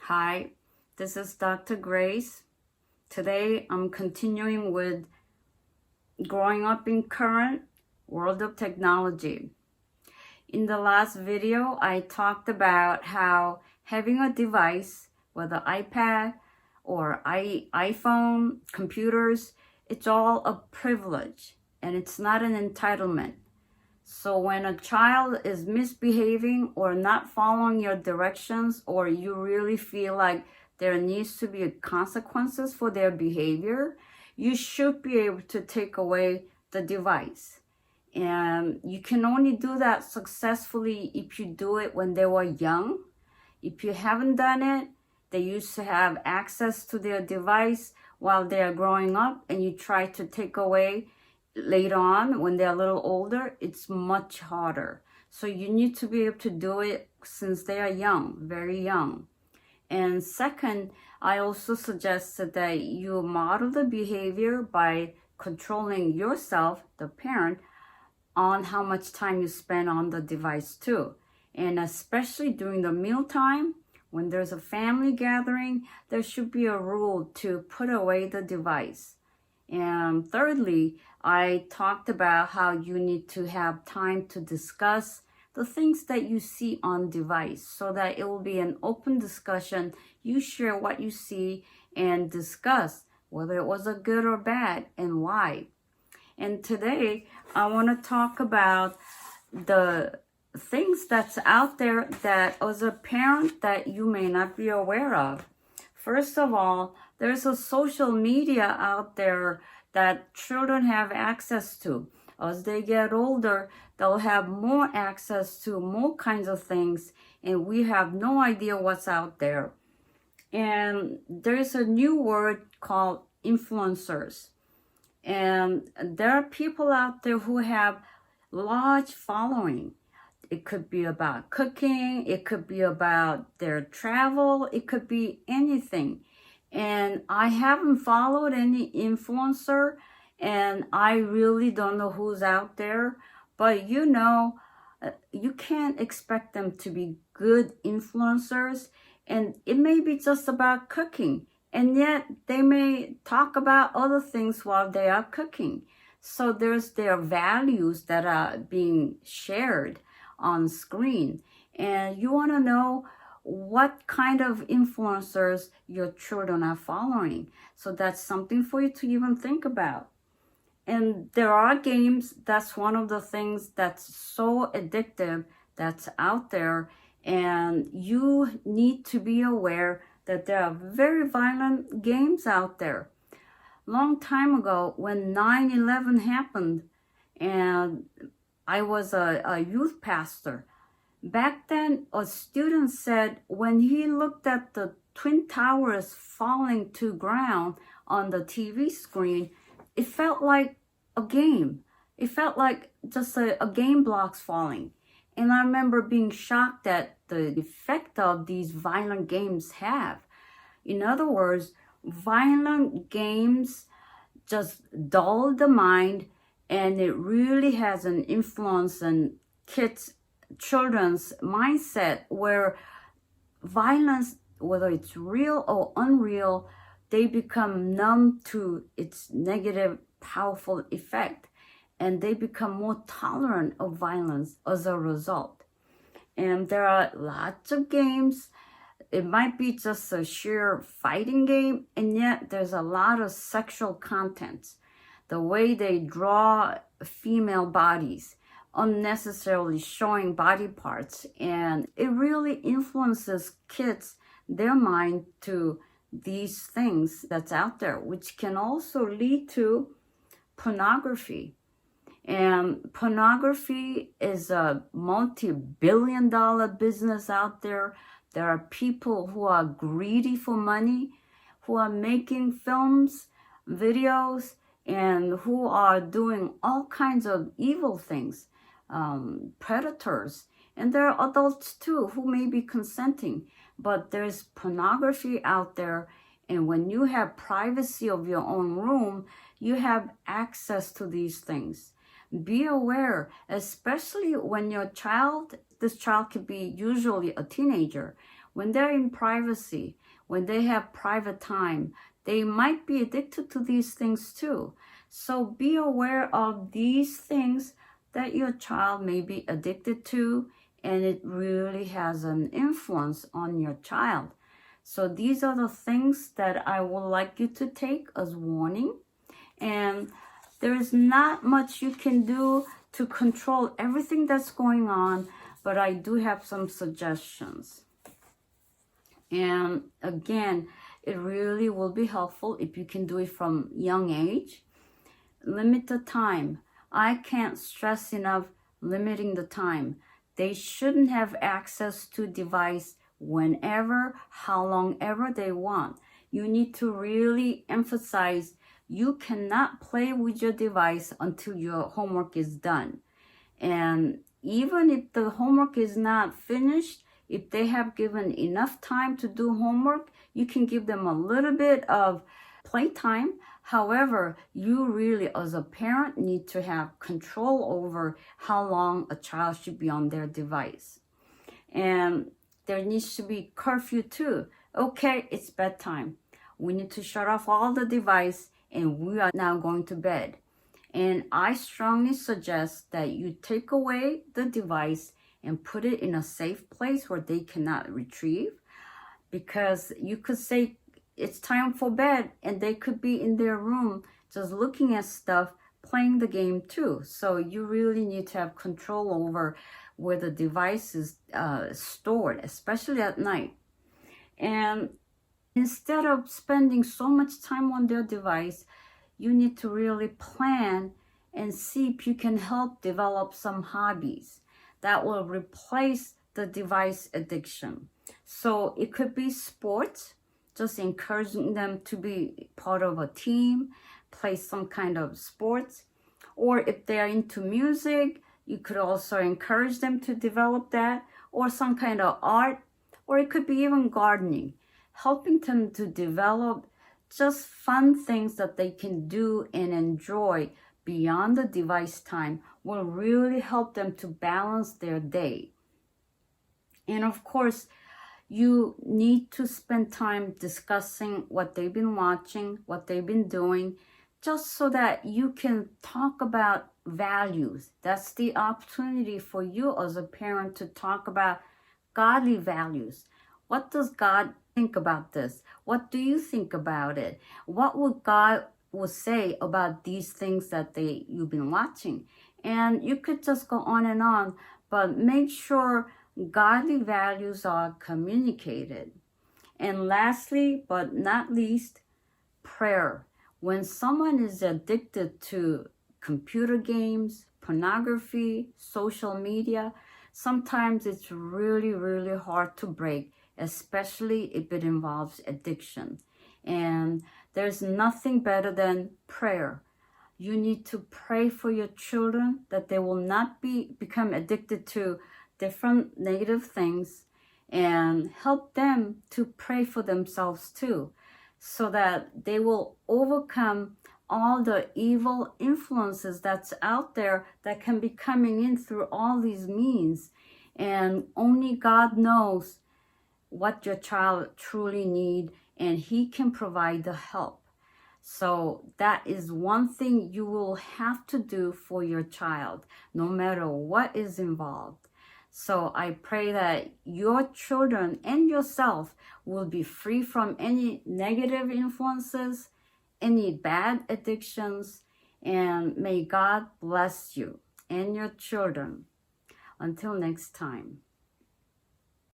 Hi, this is Dr. Grace. Today I'm continuing with growing up in current world of technology. In the last video, I talked about how having a device, whether iPad or iPhone, computers, it's all a privilege and it's not an entitlement. So when a child is misbehaving or not following your directions, or you really feel like there needs to be consequences for their behavior, you should be able to take away the device. And you can only do that successfully if you do it when they were young. If you haven't done it, they used to have access to their device while they are growing up, and you try to take away later on when they're a little older, it's much harder. So you need to be able to do it since they are young, very young. And second, I also suggested that you model the behavior by controlling yourself, the parent, on how much time you spend on the device too. And especially during the mealtime, when there's a family gathering, there should be a rule to put away the device. And thirdly, I talked about how you need to have time to discuss the things that you see on device so that it will be an open discussion. You share what you see and discuss whether it was a good or bad and why. And today I want to talk about the things that's out there that as a parent that you may not be aware of. First of all, there's a social media out there that children have access to. As they get older, they'll have more access to more kinds of things, and we have no idea what's out there. And there's a new word called influencers. And there are people out there who have large following. It could be about cooking, it could be about their travel, it could be anything. And I haven't followed any influencer, and I really don't know who's out there. But you can't expect them to be good influencers, and it may be just about cooking. And yet they may talk about other things while they are cooking. So there's their values that are being shared on screen. And you want to know what kind of influencers your children are following. So that's something for you to even think about. And there are games, that's one of the things that's so addictive that's out there. And you need to be aware that there are very violent games out there. Long time ago, when 9/11 happened, and I was a youth pastor, back then a student said when he looked at the Twin Towers falling to ground on the TV screen, it felt like a game. It felt like just a game blocks falling. And I remember being shocked at the effect of these violent games have. In other words, violent games just dull the mind, and it really has an influence on children's mindset, where violence, whether it's real or unreal, they become numb to its negative, powerful effect, and they become more tolerant of violence as a result. And there are lots of games. It might be just a sheer fighting game, and yet there's a lot of sexual content. The way they draw female bodies, unnecessarily showing body parts, and it really influences kids, their mind to these things that's out there, which can also lead to pornography. And pornography is a multi-billion-dollar business out there. There are people who are greedy for money, who are making films, videos, and who are doing all kinds of evil things, predators. And there are adults too who may be consenting, but there's pornography out there. And when you have privacy of your own room, you have access to these things. Be aware, especially when this child could be usually a teenager, when they're in privacy, when they have private time, they might be addicted to these things too. So be aware of these things that your child may be addicted to, and it really has an influence on your child. So these are the things that I would like you to take as warning. And there is not much you can do to control everything that's going on, but I do have some suggestions. And again, it really will be helpful if you can do it from young age. Limit the time. I can't stress enough limiting the time. They shouldn't have access to device whenever, how long ever they want. You need to really emphasize you cannot play with your device until your homework is done. And even if the homework is not finished, if they have given enough time to do homework, you can give them a little bit of playtime. However, you really, as a parent, need to have control over how long a child should be on their device. And there needs to be curfew too. Okay, it's bedtime. We need to shut off all the device and we are now going to bed. And I strongly suggest that you take away the device and put it in a safe place where they cannot retrieve, because you could say it's time for bed and they could be in their room just looking at stuff, playing the game too. So you really need to have control over where the device is stored, especially at night. And instead of spending so much time on their device, you need to really plan and see if you can help develop some hobbies that will replace the device addiction. So it could be sports, just encouraging them to be part of a team, play some kind of sports. Or if they are into music, you could also encourage them to develop that, or some kind of art, or it could be even gardening, helping them to develop just fun things that they can do and enjoy beyond the device time will really help them to balance their day. And of course, you need to spend time discussing what they've been watching, what they've been doing, just so that you can talk about values. That's the opportunity for you as a parent to talk about godly values. What does God think about this? What do you think about it? What would God would say about these things that you've been watching? And you could just go on, but make sure godly values are communicated. And lastly, but not least, prayer. When someone is addicted to computer games, pornography, social media, sometimes it's really, really hard to break, especially if it involves addiction. And there's nothing better than prayer. You need to pray for your children that they will not become addicted to different negative things, and help them to pray for themselves too, so that they will overcome all the evil influences that's out there that can be coming in through all these means. And only God knows what your child truly needs, and He can provide the help. So that is one thing you will have to do for your child, no matter what is involved. So I pray that your children and yourself will be free from any negative influences, any bad addictions, and may God bless you and your children. Until next time.